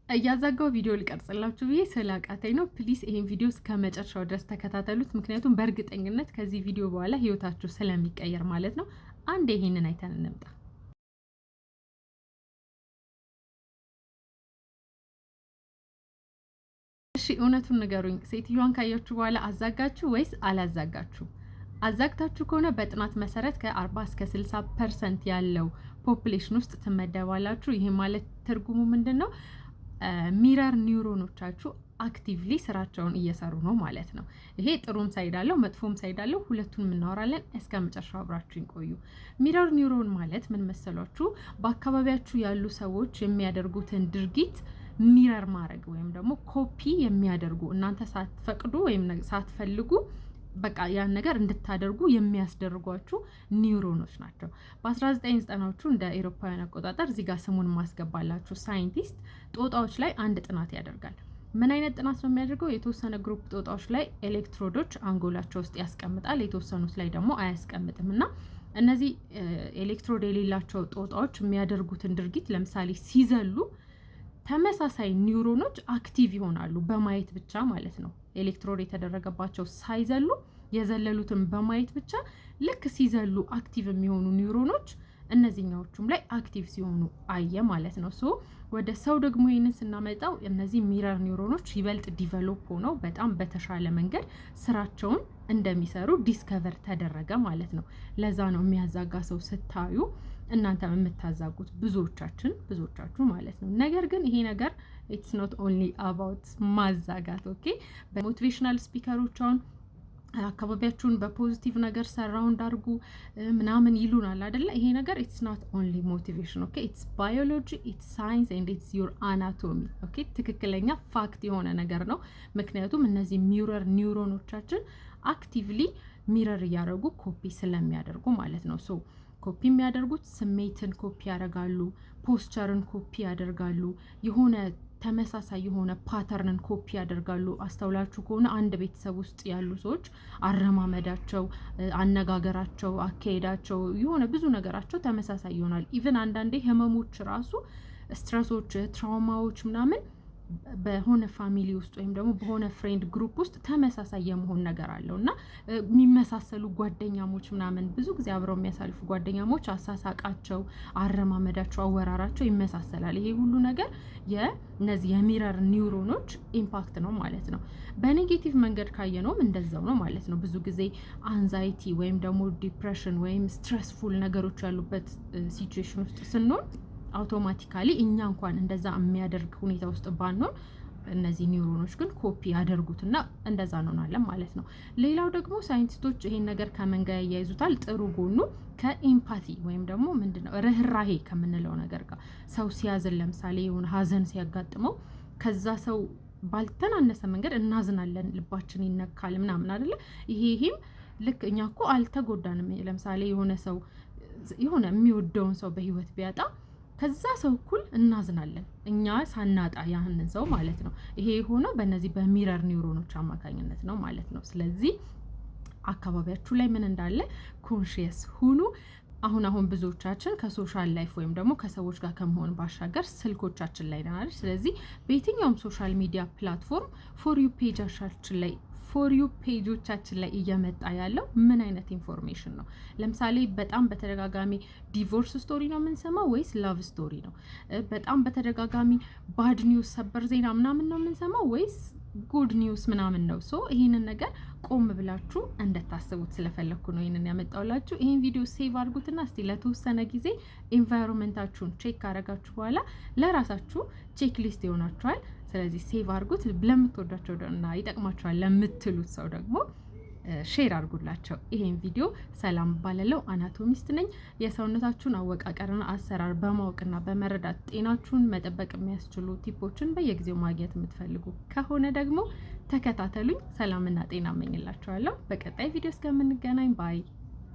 እያዛጋው ቪዲዮ ልቀርጽላችሁ ብዬ ስላቃተኝ ነው። ፕሊስ ይሄን ቪዲዮ እስከ መጨረሻው ድረስ ተከታተሉት። ምክንያቱም በእርግጠኝነት ከዚህ ቪዲዮ በኋላ ህይወታችሁ ስለሚቀየር ማለት ነው። አንድ ይሄንን አይተን እንምጣ። እሺ እውነቱን ንገሩኝ። ሴትዮዋን ካያችሁ በኋላ አዛጋችሁ ወይስ አላዛጋችሁ? አዛግታችሁ ከሆነ በጥናት መሰረት ከ40 እስከ 60% ያለው ፖፑሌሽን ውስጥ ትመደባላችሁ። ይሄ ማለት ትርጉሙ ምንድነው? ሚረር ኒውሮኖቻችሁ አክቲቭሊ ስራቸውን እየሰሩ ነው ማለት ነው። ይሄ ጥሩም ሳይድ አለው መጥፎም ሳይድ አለው። ሁለቱንም እናወራለን። እስከ መጨረሻው አብራችሁኝ ቆዩ። ሚረር ኒውሮን ማለት ምን መሰሏችሁ? በአካባቢያችሁ ያሉ ሰዎች የሚያደርጉትን ድርጊት ሚረር ማድረግ ወይም ደግሞ ኮፒ የሚያደርጉ እናንተ ሳትፈቅዱ ወይም ሳትፈልጉ በቃ ያን ነገር እንድታደርጉ የሚያስደርጓችሁ ኒውሮኖች ናቸው። በ1990ዎቹ እንደ አውሮፓውያን አቆጣጠር እዚህ ጋር ስሙን ማስገባላችሁ ሳይንቲስት ጦጣዎች ላይ አንድ ጥናት ያደርጋል። ምን አይነት ጥናት ነው የሚያደርገው? የተወሰነ ግሩፕ ጦጣዎች ላይ ኤሌክትሮዶች አንጎላቸው ውስጥ ያስቀምጣል፣ የተወሰኑት ላይ ደግሞ አያስቀምጥም እና እነዚህ ኤሌክትሮድ የሌላቸው ጦጣዎች የሚያደርጉትን ድርጊት ለምሳሌ ሲዘሉ ተመሳሳይ ኒውሮኖች አክቲቭ ይሆናሉ በማየት ብቻ ማለት ነው። ኤሌክትሮድ የተደረገባቸው ሳይዘሉ የዘለሉትን በማየት ብቻ ልክ ሲዘሉ አክቲቭ የሚሆኑ ኒውሮኖች እነዚህኛዎቹም ላይ አክቲቭ ሲሆኑ አየ ማለት ነው። ሶ ወደ ሰው ደግሞ ይህንን ስናመጣው እነዚህ ሚረር ኒውሮኖች ይበልጥ ዲቨሎፕ ሆነው በጣም በተሻለ መንገድ ስራቸውን እንደሚሰሩ ዲስከቨር ተደረገ ማለት ነው። ለዛ ነው የሚያዛጋ ሰው ስታዩ እናንተ የምታዛጉት ብዙዎቻችሁ ማለት ነው። ነገር ግን ይሄ ነገር ኢትስ ኖት ኦንሊ አባውት ማዛጋት። ኦኬ በሞቲቬሽናል ስፒከሮች አሁን አካባቢያችሁን በፖዚቲቭ ነገር ሰራው እንዳርጉ ምናምን ይሉናል አይደለ? ይሄ ነገር ኢትስ ኖት ኦንሊ ሞቲቬሽን ኦኬ፣ ኢትስ ባዮሎጂ፣ ኢትስ ሳይንስ ኤንድ ኢትስ ዩር አናቶሚ ኦኬ። ትክክለኛ ፋክት የሆነ ነገር ነው። ምክንያቱም እነዚህ ሚረር ኒውሮኖቻችን አክቲቭሊ ሚረር እያደረጉ ኮፒ ስለሚያደርጉ ማለት ነው። ሶ ኮፒ የሚያደርጉት ስሜትን ኮፒ ያደርጋሉ፣ ፖስቸርን ኮፒ ያደርጋሉ፣ የሆነ ተመሳሳይ የሆነ ፓተርንን ኮፒ ያደርጋሉ። አስተውላችሁ ከሆነ አንድ ቤተሰብ ውስጥ ያሉ ሰዎች አረማመዳቸው፣ አነጋገራቸው፣ አካሄዳቸው የሆነ ብዙ ነገራቸው ተመሳሳይ ይሆናል። ኢቭን አንዳንዴ ህመሞች ራሱ ስትረሶች፣ ትራውማዎች ምናምን በሆነ ፋሚሊ ውስጥ ወይም ደግሞ በሆነ ፍሬንድ ግሩፕ ውስጥ ተመሳሳይ የመሆን ነገር አለው እና የሚመሳሰሉ ጓደኛሞች ምናምን ብዙ ጊዜ አብረው የሚያሳልፉ ጓደኛሞች አሳሳቃቸው፣ አረማመዳቸው፣ አወራራቸው ይመሳሰላል። ይሄ ሁሉ ነገር የነዚህ የሚረር ኒውሮኖች ኢምፓክት ነው ማለት ነው። በኔጌቲቭ መንገድ ካየነውም እንደዛው ነው ማለት ነው። ብዙ ጊዜ አንዛይቲ ወይም ደግሞ ዲፕሬሽን ወይም ስትረስፉል ነገሮች ያሉበት ሲቹዌሽን ውስጥ ስንሆን አውቶማቲካሊ እኛ እንኳን እንደዛ የሚያደርግ ሁኔታ ውስጥ ባንሆን እነዚህ ኒውሮኖች ግን ኮፒ ያደርጉትና እንደዛ እንሆናለን ማለት ነው። ሌላው ደግሞ ሳይንቲስቶች ይሄን ነገር ከመንጋ ያያይዙታል። ጥሩ ጎኑ ከኤምፓቲ ወይም ደግሞ ምንድነው ርህራሄ ከምንለው ነገር ጋር ሰው ሲያዝን ለምሳሌ የሆነ ሀዘን ሲያጋጥመው ከዛ ሰው ባልተናነሰ መንገድ እናዝናለን፣ ልባችን ይነካል ምናምን አይደለ? ይሄም ልክ እኛ እኮ አልተጎዳንም። ለምሳሌ የሆነ ሰው የሆነ የሚወደውን ሰው በህይወት ቢያጣ ከዛ ሰው እኩል እናዝናለን እኛ ሳናጣ ያህንን ሰው ማለት ነው። ይሄ የሆነው በእነዚህ በሚረር ኒውሮኖች አማካኝነት ነው ማለት ነው። ስለዚህ አካባቢያችሁ ላይ ምን እንዳለ ኮንሺየስ ሁኑ። አሁን ብዙዎቻችን ከሶሻል ላይፍ ወይም ደግሞ ከሰዎች ጋር ከመሆን ባሻገር ስልኮቻችን ላይ ነን። ስለዚህ በየትኛውም ሶሻል ሚዲያ ፕላትፎርም ፎር ዩ ፔጆቻችን ላይ ፔጆቻችን ላይ እየመጣ ያለው ምን አይነት ኢንፎርሜሽን ነው? ለምሳሌ በጣም በተደጋጋሚ ዲቮርስ ስቶሪ ነው የምንሰማው ወይስ ላቭ ስቶሪ ነው? በጣም በተደጋጋሚ ባድ ኒውስ፣ ሰበር ዜና ምናምን ነው የምንሰማው ወይስ ጉድ ኒውስ ምናምን ነው? ሶ ይሄንን ነገር ቆም ብላችሁ እንደታስቡት ስለፈለኩ ነው ይሄንን ያመጣውላችሁ። ይሄን ቪዲዮ ሴቭ አድርጉትና እስቲ ለተወሰነ ጊዜ ኤንቫይሮንመንታችሁን ቼክ ካረጋችሁ በኋላ ለራሳችሁ ቼክ ሊስት ይሆናችኋል። ስለዚህ ሴቭ አድርጉት። ለምትወዳቸው እና ይጠቅማችኋል ለምትሉት ሰው ደግሞ ሼር አድርጉላቸው ይሄን ቪዲዮ። ሰላም ባለለው አናቶሚስት ነኝ። የሰውነታችሁን አወቃቀርና አሰራር በማወቅና በመረዳት ጤናችሁን መጠበቅ የሚያስችሉ ቲፖችን በየጊዜው ማግኘት የምትፈልጉ ከሆነ ደግሞ ተከታተሉኝ። ሰላምና ጤና እመኝላችኋለሁ። በቀጣይ ቪዲዮ እስከምንገናኝ ባይ